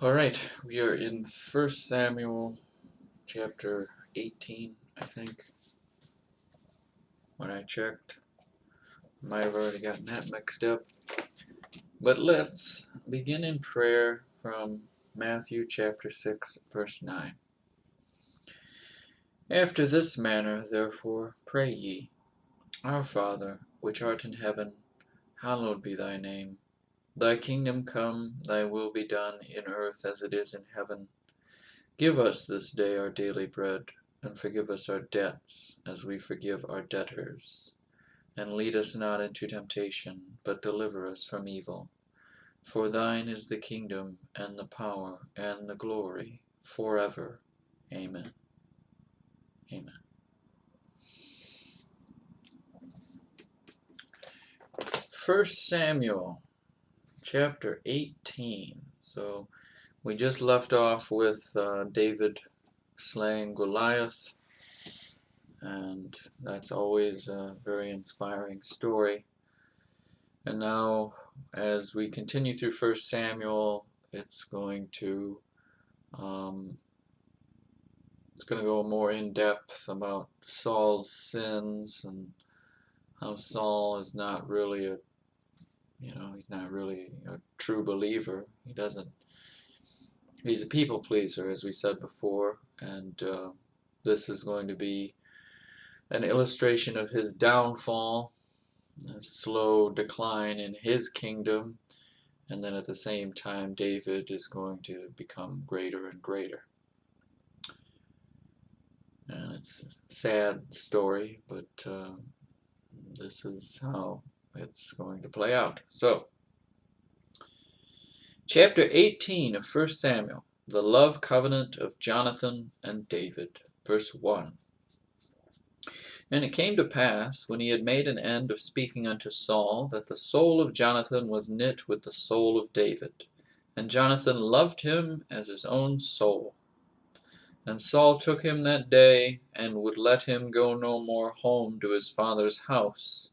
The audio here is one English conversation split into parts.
All right, we are in 1 Samuel chapter 18, I think, when I checked. Might have already gotten that mixed up. But let's begin in prayer from Matthew chapter 6, verse 9. After this manner, therefore, pray ye, Our Father, which art in heaven, hallowed be thy name. Thy kingdom come, thy will be done in earth as it is in heaven. Give us this day our daily bread, and forgive us our debts, as we forgive our debtors. And lead us not into temptation, but deliver us from evil. For thine is the kingdom, and the power, and the glory, forever. Amen. Amen. 1 Samuel chapter 18. So we just left off with David slaying Goliath, and that's always a very inspiring story. And now, as we continue through 1 Samuel, it's going to go more in depth about Saul's sins and how Saul is not really he's not really a true believer. He's a people pleaser, as we said before, and this is going to be an illustration of his downfall, a slow decline in his kingdom, and then at the same time David is going to become greater and greater. And it's a sad story, but this is how it's going to play out. So, chapter 18 of 1 Samuel, the love covenant of Jonathan and David, verse 1. And it came to pass, when he had made an end of speaking unto Saul, that the soul of Jonathan was knit with the soul of David, and Jonathan loved him as his own soul. And Saul took him that day, and would let him go no more home to his father's house.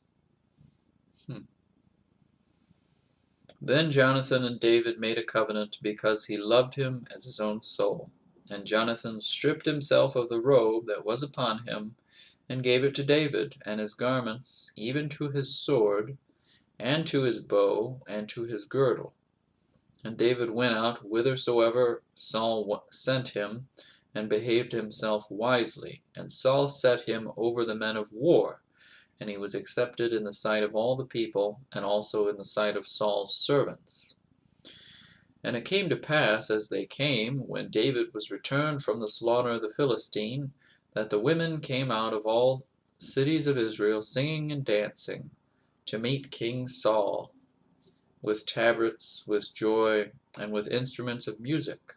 Then Jonathan and David made a covenant, because he loved him as his own soul. And Jonathan stripped himself of the robe that was upon him, and gave it to David, and his garments, even to his sword, and to his bow, and to his girdle. And David went out whithersoever Saul sent him, and behaved himself wisely. And Saul set him over the men of war, and he was accepted in the sight of all the people, and also in the sight of Saul's servants. And it came to pass, as they came, when David was returned from the slaughter of the Philistine, that the women came out of all cities of Israel, singing and dancing, to meet King Saul, with tabrets, with joy, and with instruments of music.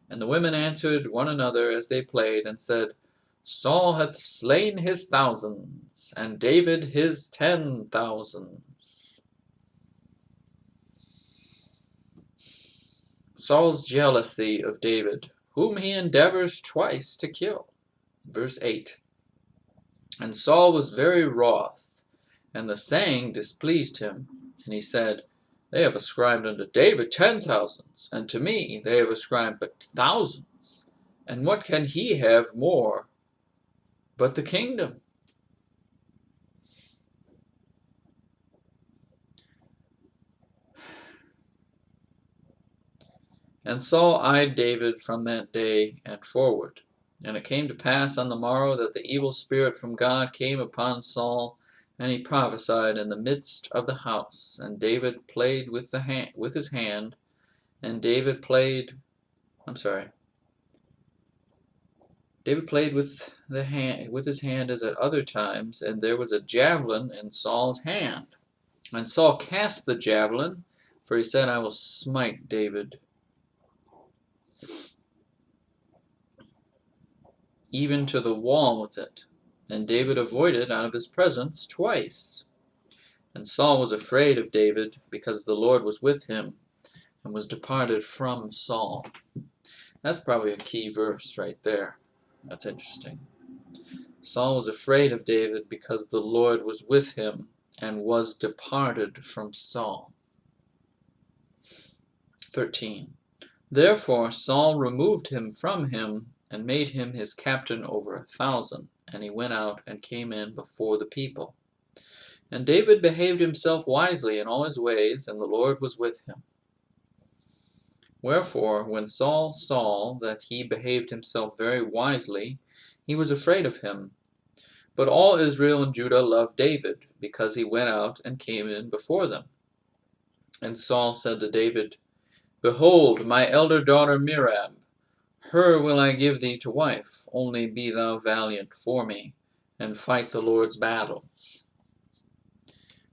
And the women answered one another as they played, and said, Saul hath slain his thousands, and David his 10,000s. Saul's jealousy of David, whom he endeavors twice to kill. Verse 8. And Saul was very wroth, and the saying displeased him. And he said, They have ascribed unto David 10,000s, and to me they have ascribed but thousands. And what can he have more but the kingdom? And Saul eyed David from that day and forward. And it came to pass on the morrow that the evil spirit from God came upon Saul, and he prophesied in the midst of the house. And David played with his hand, and David played with his hand as at other times, and there was a javelin in Saul's hand. And Saul cast the javelin, for he said, I will smite David, even to the wall with it. And David avoided out of his presence twice. And Saul was afraid of David, because the Lord was with him, and was departed from Saul. That's probably a key verse right there. That's interesting. Saul was afraid of David, because the Lord was with him, and was departed from Saul. 13. Therefore Saul removed him from him, and made him his captain over 1,000. And he went out and came in before the people. And David behaved himself wisely in all his ways, and the Lord was with him. Wherefore, when Saul saw that he behaved himself very wisely, he was afraid of him. But all Israel and Judah loved David, because he went out and came in before them. And Saul said to David, Behold, my elder daughter Merab, her will I give thee to wife, only be thou valiant for me, and fight the Lord's battles.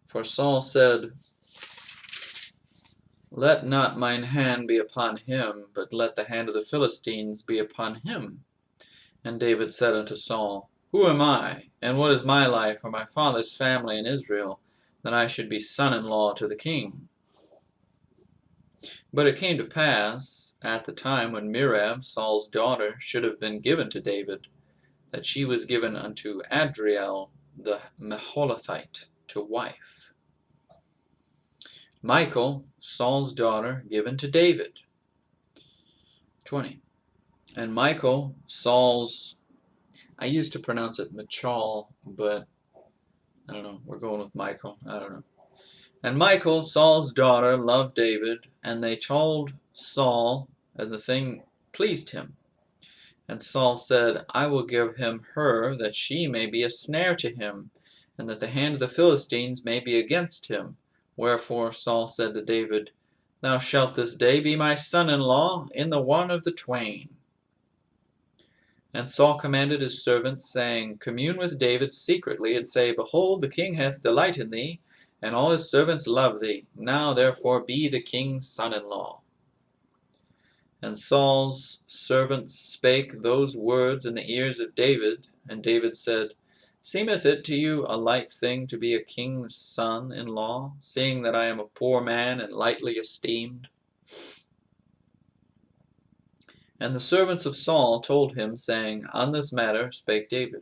For Saul said, Let not mine hand be upon him, but let the hand of the Philistines be upon him. And David said unto Saul, Who am I, and what is my life or my father's family in Israel, that I should be son-in-law to the king? But it came to pass, at the time when Merab, Saul's daughter, should have been given to David, that she was given unto Adriel the Meholathite to wife. Michal, Saul's daughter, given to David. 20. And Michal, Saul's, I used to pronounce it Michal, but I don't know, we're going with Michal, I don't know. And Michal, Saul's daughter, loved David, and they told Saul, and the thing pleased him. And Saul said, I will give him her, that she may be a snare to him, and that the hand of the Philistines may be against him. Wherefore Saul said to David, Thou shalt this day be my son-in-law in the one of the twain. And Saul commanded his servants, saying, Commune with David secretly, and say, Behold, the king hath delight in thee, and all his servants love thee. Now therefore be the king's son-in-law. And Saul's servants spake those words in the ears of David. And David said, Seemeth it to you a light thing to be a king's son-in-law, seeing that I am a poor man and lightly esteemed? And the servants of Saul told him, saying, On this matter spake David.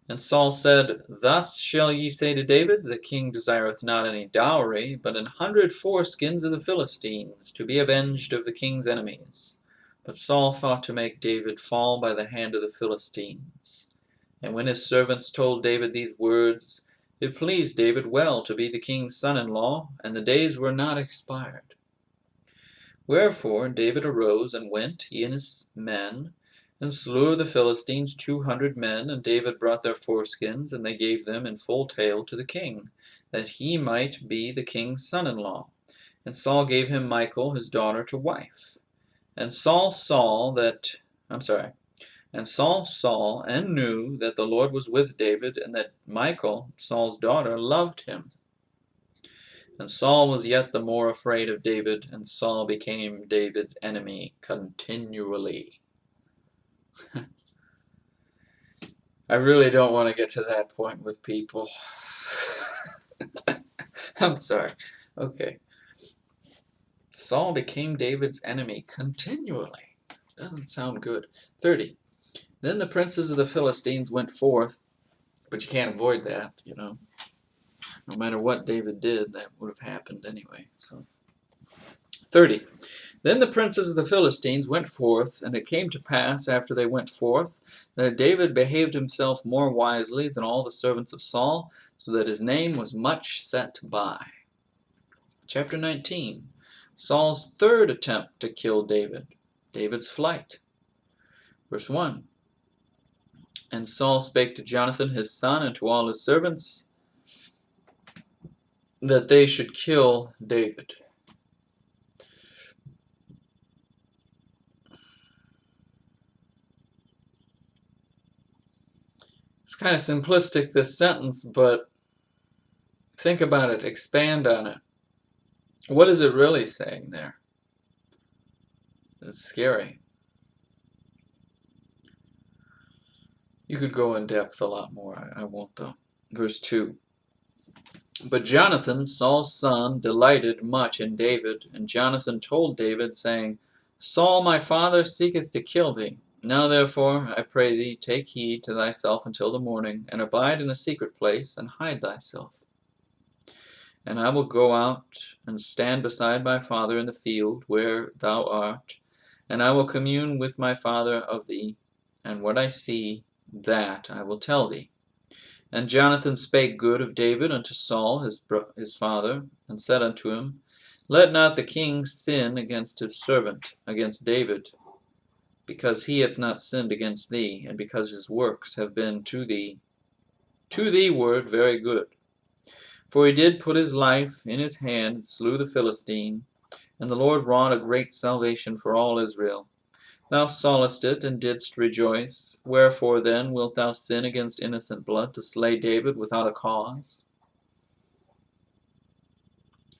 And Saul said, Thus shall ye say to David, The king desireth not any dowry, but 100 foreskins of the Philistines, to be avenged of the king's enemies. But Saul thought to make David fall by the hand of the Philistines. And when his servants told David these words, it pleased David well to be the king's son-in-law, and the days were not expired. Wherefore David arose and went, he and his men, and slew of the Philistines 200 men, and David brought their foreskins, and they gave them in full tale to the king, that he might be the king's son-in-law. And Saul gave him Michal his daughter to wife. And Saul saw and knew that the Lord was with David, and that Michal, Saul's daughter, loved him. And Saul was yet the more afraid of David, and Saul became David's enemy continually. I really don't want to get to that point with people. I'm sorry. Okay. Saul became David's enemy continually. Doesn't sound good. 30. Then the princes of the Philistines went forth, but you can't avoid that, you know. No matter what David did, that would have happened anyway. So, 30. Then the princes of the Philistines went forth, and it came to pass, after they went forth, that David behaved himself more wisely than all the servants of Saul, so that his name was much set by. Chapter 19. Saul's third attempt to kill David. David's flight. Verse 1. And Saul spake to Jonathan his son and to all his servants, that they should kill David. It's kind of simplistic, this sentence, but think about it, expand on it. What is it really saying there? It's scary. You could go in depth a lot more. I won't though. Verse 2. But Jonathan, Saul's son, delighted much in David, and Jonathan told David, saying, Saul my father seeketh to kill thee. Now therefore, I pray thee, take heed to thyself until the morning, and abide in a secret place, and hide thyself. And I will go out and stand beside my father in the field where thou art, and I will commune with my father of thee, and what I see, that I will tell thee. And Jonathan spake good of David unto Saul his father, and said unto him, Let not the king sin against his servant, against David, because he hath not sinned against thee, and because his works have been to thee word very good. For he did put his life in his hand, and slew the Philistine, and the Lord wrought a great salvation for all Israel. Thou sawest it, and didst rejoice. Wherefore then wilt thou sin against innocent blood, to slay David without a cause?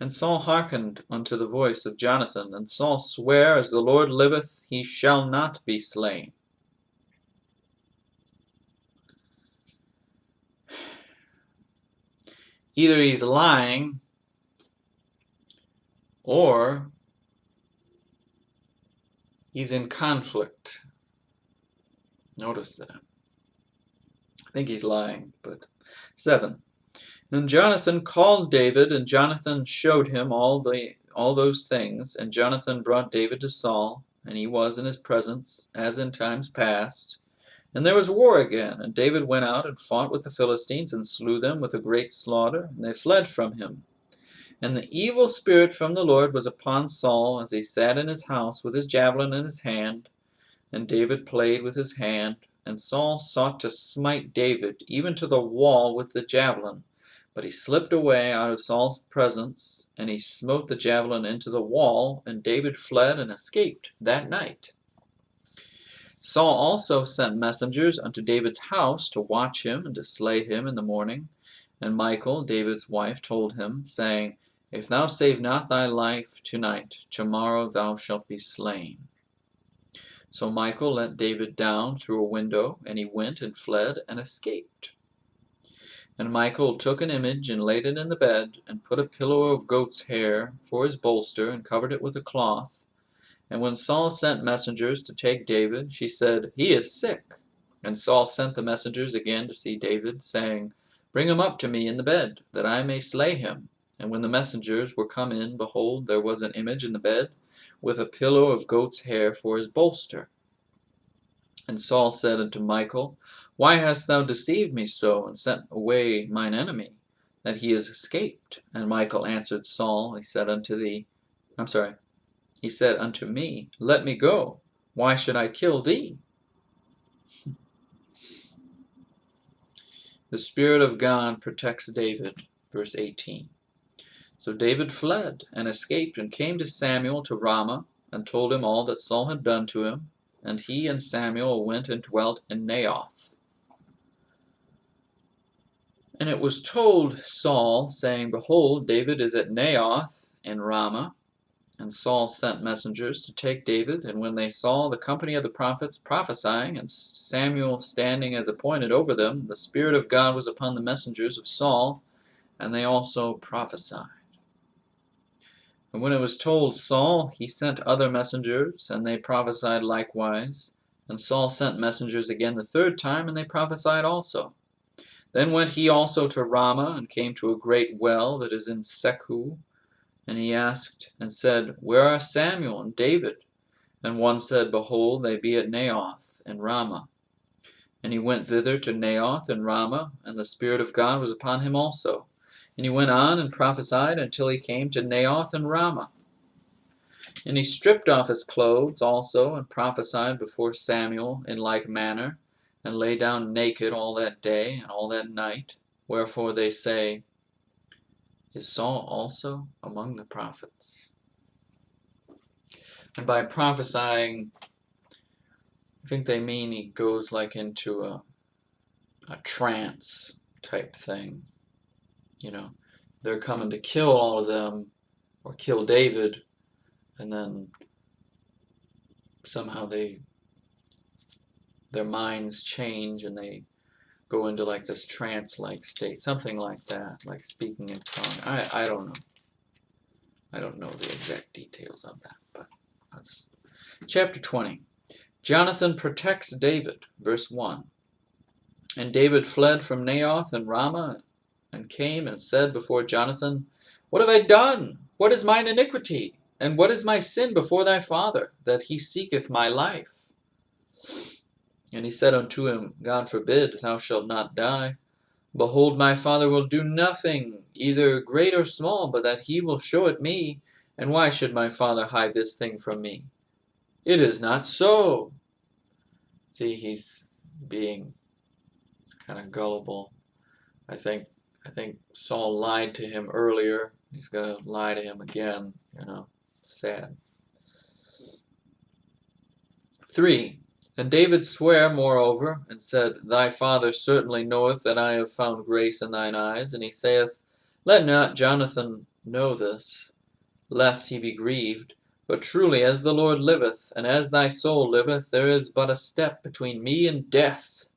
And Saul hearkened unto the voice of Jonathan, and Saul sware, As the Lord liveth, he shall not be slain. Either he's lying, or he's in conflict. Notice that. I think he's lying, but 7. And Jonathan called David, and Jonathan showed him all those things. And Jonathan brought David to Saul, and he was in his presence, as in times past. And there was war again, and David went out and fought with the Philistines, and slew them with a great slaughter, and they fled from him. And the evil spirit from the Lord was upon Saul, as he sat in his house with his javelin in his hand. And David played with his hand, and Saul sought to smite David, even to the wall with the javelin. But he slipped away out of Saul's presence, and he smote the javelin into the wall, and David fled and escaped that night. Saul also sent messengers unto David's house to watch him and to slay him in the morning. And Michal, David's wife, told him, saying, If thou save not thy life tonight, tomorrow thou shalt be slain. So Michal let David down through a window, and he went and fled and escaped. And Michal took an image and laid it in the bed, and put a pillow of goat's hair for his bolster, and covered it with a cloth. And when Saul sent messengers to take David, she said, He is sick. And Saul sent the messengers again to see David, saying, Bring him up to me in the bed, that I may slay him. And when the messengers were come in, behold, there was an image in the bed, with a pillow of goat's hair for his bolster. And Saul said unto Michal, Why hast thou deceived me so, and sent away mine enemy, that he is escaped? And Michal answered Saul, He said unto me, Let me go. Why should I kill thee? The Spirit of God protects David. Verse 18. So David fled and escaped, and came to Samuel to Ramah, and told him all that Saul had done to him. And he and Samuel went and dwelt in Naioth. And it was told Saul, saying, Behold, David is at Naioth in Ramah. And Saul sent messengers to take David. And when they saw the company of the prophets prophesying, and Samuel standing as appointed over them, the Spirit of God was upon the messengers of Saul, and they also prophesied. And when it was told Saul, he sent other messengers, and they prophesied likewise. And Saul sent messengers again the third time, and they prophesied also. Then went he also to Ramah, and came to a great well that is in Sechu. And he asked, and said, Where are Samuel and David? And one said, Behold, they be at Naioth in Ramah. And he went thither to Naioth in Ramah, and the Spirit of God was upon him also. And he went on and prophesied until he came to Naioth in Ramah. And he stripped off his clothes also, and prophesied before Samuel in like manner, and lay down naked all that day and all that night. Wherefore they say, Is Saul also among the prophets? And by prophesying, I think they mean he goes like into a trance type thing. You know, they're coming to kill all of them, or kill David, and then somehow their minds change and they go into like this trance-like state, something like that, like speaking in tongue. I don't know. I don't know the exact details of that, but Chapter 20. Jonathan protects David, verse 1. And David fled from Naioth and Ramah, and came and said before Jonathan, What have I done? What is mine iniquity? And what is my sin before thy father, that he seeketh my life? And he said unto him, God forbid, thou shalt not die. Behold, my father will do nothing, either great or small, but that he will show it me. And why should my father hide this thing from me? It is not so. See, he's being kind of gullible. I think Saul lied to him earlier. He's going to lie to him again, Sad. 3. And David sware moreover, and said, Thy father certainly knoweth that I have found grace in thine eyes. And he saith, Let not Jonathan know this, lest he be grieved. But truly, as the Lord liveth, and as thy soul liveth, there is but a step between me and death.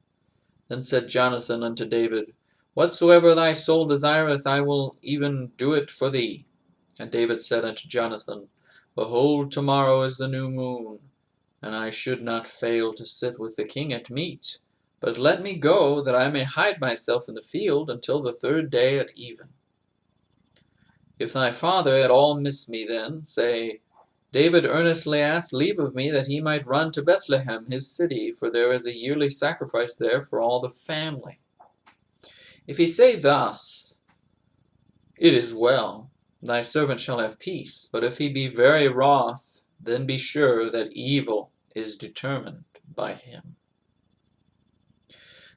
Then said Jonathan unto David, Whatsoever thy soul desireth, I will even do it for thee. And David said unto Jonathan, Behold, tomorrow is the new moon, and I should not fail to sit with the king at meat. But let me go, that I may hide myself in the field until the third day at even. If thy father at all miss me then, say, David earnestly asked leave of me that he might run to Bethlehem, his city, for there is a yearly sacrifice there for all the family. If he say thus, It is well, thy servant shall have peace. But if he be very wroth, then be sure that evil is determined by him.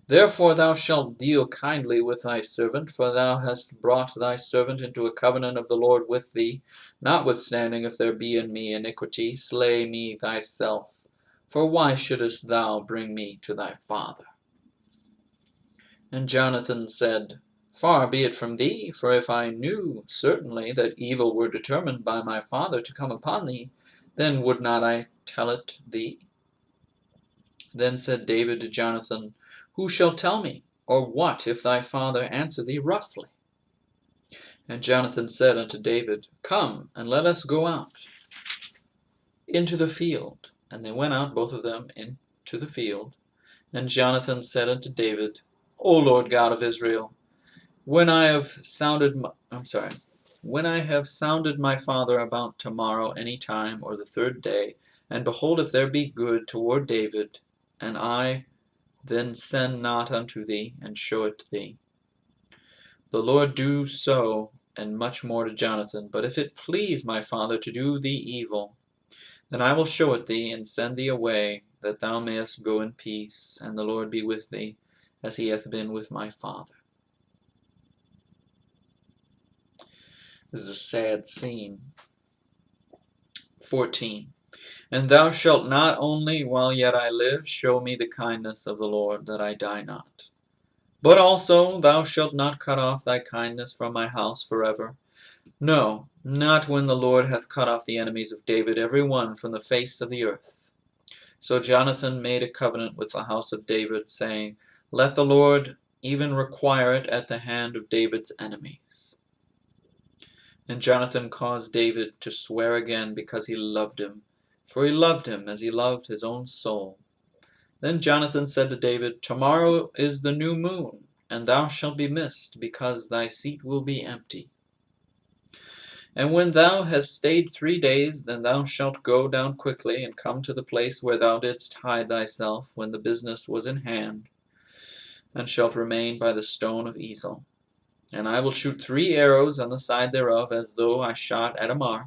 Therefore thou shalt deal kindly with thy servant, for thou hast brought thy servant into a covenant of the Lord with thee. Notwithstanding, if there be in me iniquity, slay me thyself. For why shouldest thou bring me to thy father? And Jonathan said, Far be it from thee, for if I knew certainly that evil were determined by my father to come upon thee, then would not I tell it thee? Then said David to Jonathan, Who shall tell me? Or what if thy father answer thee roughly? And Jonathan said unto David, Come, and let us go out into the field. And they went out both of them into the field. And Jonathan said unto David, O Lord God of Israel, when I have sounded my father about tomorrow any time, or the third day, and behold, if there be good toward David, and I then send not unto thee, and show it thee. The Lord do so, and much more to Jonathan. But if it please my father to do thee evil, then I will show it thee, and send thee away, that thou mayest go in peace, and the Lord be with thee, as he hath been with my father. This is a sad scene. 14. And thou shalt not only, while yet I live, show me the kindness of the Lord, that I die not. But also thou shalt not cut off thy kindness from my house forever. No, not when the Lord hath cut off the enemies of David, every one from the face of the earth. So Jonathan made a covenant with the house of David, saying, Let the Lord even require it at the hand of David's enemies. And Jonathan caused David to swear again, because he loved him, for he loved him as he loved his own soul. Then Jonathan said to David, Tomorrow is the new moon, and thou shalt be missed, because thy seat will be empty. And when thou hast stayed 3 days, then thou shalt go down quickly, and come to the place where thou didst hide thyself when the business was in hand, and shalt remain by the stone of Ezel. And I will shoot 3 arrows on the side thereof, as though I shot at a mark.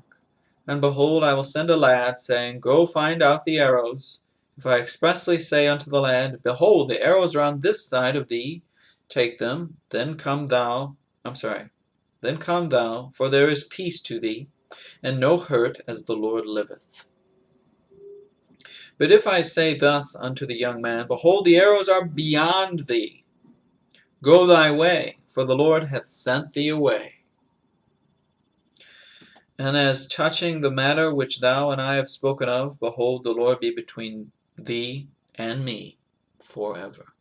And behold, I will send a lad, saying, Go find out the arrows. If I expressly say unto the lad, Behold, the arrows are on this side of thee, take them, then come thou, for there is peace to thee, and no hurt, as the Lord liveth. But if I say thus unto the young man, Behold, the arrows are beyond thee, go thy way, for the Lord hath sent thee away. And as touching the matter which thou and I have spoken of, behold, the Lord be between thee and me forever.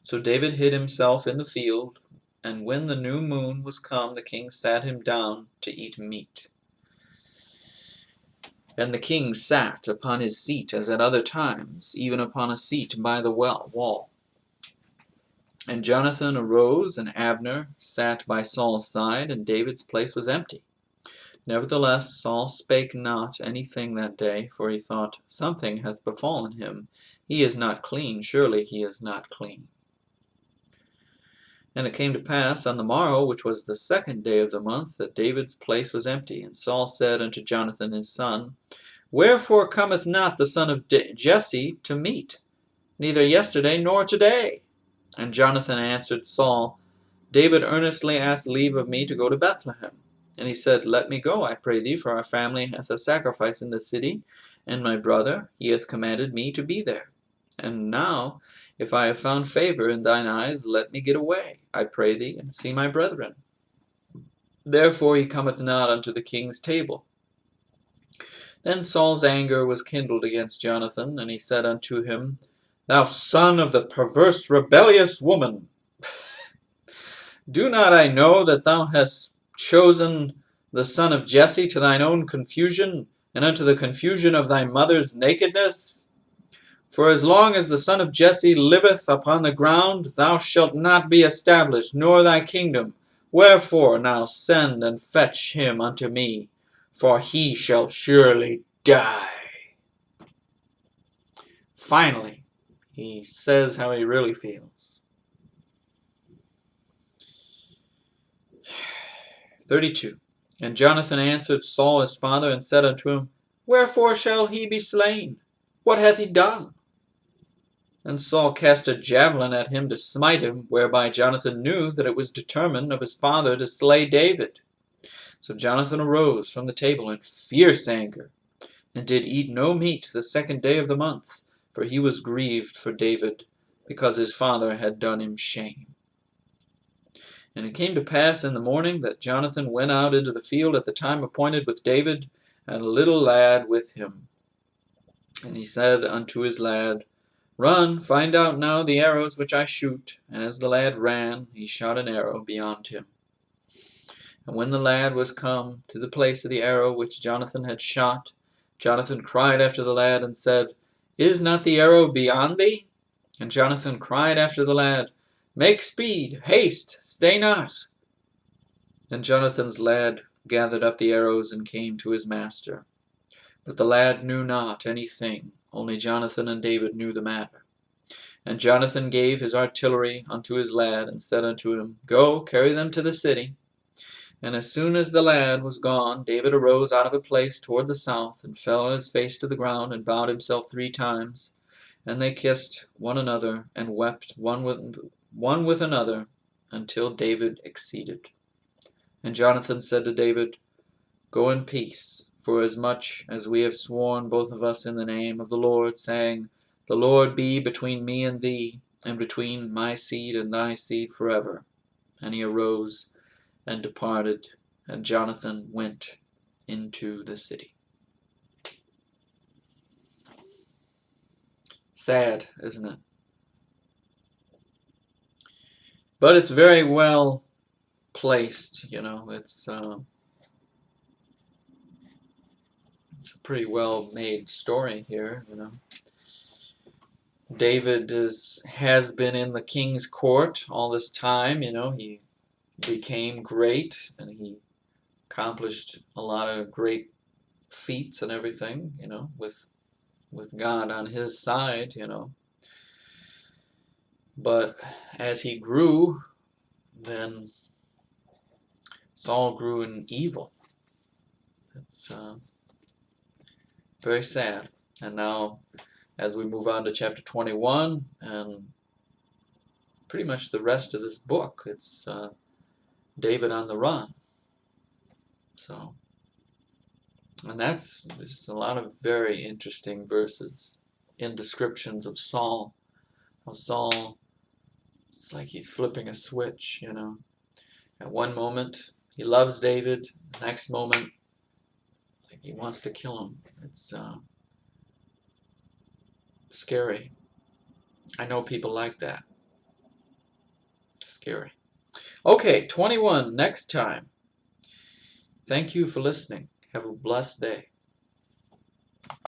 So David hid himself in the field, and when the new moon was come, the king sat him down to eat meat. And the king sat upon his seat as at other times, even upon a seat by the wall. And Jonathan arose, and Abner sat by Saul's side, and David's place was empty. Nevertheless Saul spake not anything that day, for he thought, Something hath befallen him. He is not clean, surely he is not clean. And it came to pass on the morrow, which was the 2nd day of the month, that David's place was empty. And Saul said unto Jonathan his son, Wherefore cometh not the son of Jesse to meat, neither yesterday nor today? And Jonathan answered Saul, David earnestly asked leave of me to go to Bethlehem. And he said, Let me go, I pray thee, for our family hath a sacrifice in the city, and my brother, he hath commanded me to be there. And now, if I have found favor in thine eyes, let me get away, I pray thee, and see my brethren. Therefore he cometh not unto the king's table. Then Saul's anger was kindled against Jonathan, and he said unto him, Thou son of the perverse rebellious woman, do not I know that thou hast chosen the son of Jesse to thine own confusion, and unto the confusion of thy mother's nakedness? For as long as the son of Jesse liveth upon the ground, thou shalt not be established, nor thy kingdom. Wherefore now send and fetch him unto me, for he shall surely die. Finally, he says how he really feels. 32. And Jonathan answered Saul his father, and said unto him, Wherefore shall he be slain? What hath he done? And Saul cast a javelin at him to smite him, whereby Jonathan knew that it was determined of his father to slay David. So Jonathan arose from the table in fierce anger, and did eat no meat the 2nd day of the month, for he was grieved for David, because his father had done him shame. And it came to pass in the morning that Jonathan went out into the field at the time appointed with David, and a little lad with him. And he said unto his lad, Run, find out now the arrows which I shoot. And as the lad ran, he shot an arrow beyond him. And when the lad was come to the place of the arrow which Jonathan had shot, Jonathan cried after the lad, and said, Is not the arrow beyond thee? And Jonathan cried after the lad, Make speed, haste, stay not. Then Jonathan's lad gathered up the arrows, and came to his master. But the lad knew not anything, only Jonathan and David knew the matter. And Jonathan gave his artillery unto his lad, and said unto him, Go, carry them to the city. And as soon as the lad was gone, David arose out of a place toward the south, and fell on his face to the ground, and bowed himself 3 times. And they kissed one another, and wept one with another, until David exceeded. And Jonathan said to David, Go in peace, for as much as we have sworn both of us in the name of the Lord, saying, The Lord be between me and thee, and between my seed and thy seed forever. And he arose and departed, and Jonathan went into the city. Sad, isn't it? But it's very well placed, you know. It's a pretty well made story here, you know. David has been in the king's court all this time, you know. He became great, and he accomplished a lot of great feats and everything, you know, with God on his side, you know. But as he grew, then Saul grew in evil. It's very sad. And now, as we move on to chapter 21, and pretty much the rest of this book, it's David on the run. So, and there's a lot of very interesting verses in descriptions of Saul. How Saul, it's like he's flipping a switch, you know. At one moment, he loves David. The next moment, like he wants to kill him. It's scary. I know people like that. Scary. Okay, 21, next time. Thank you for listening. Have a blessed day.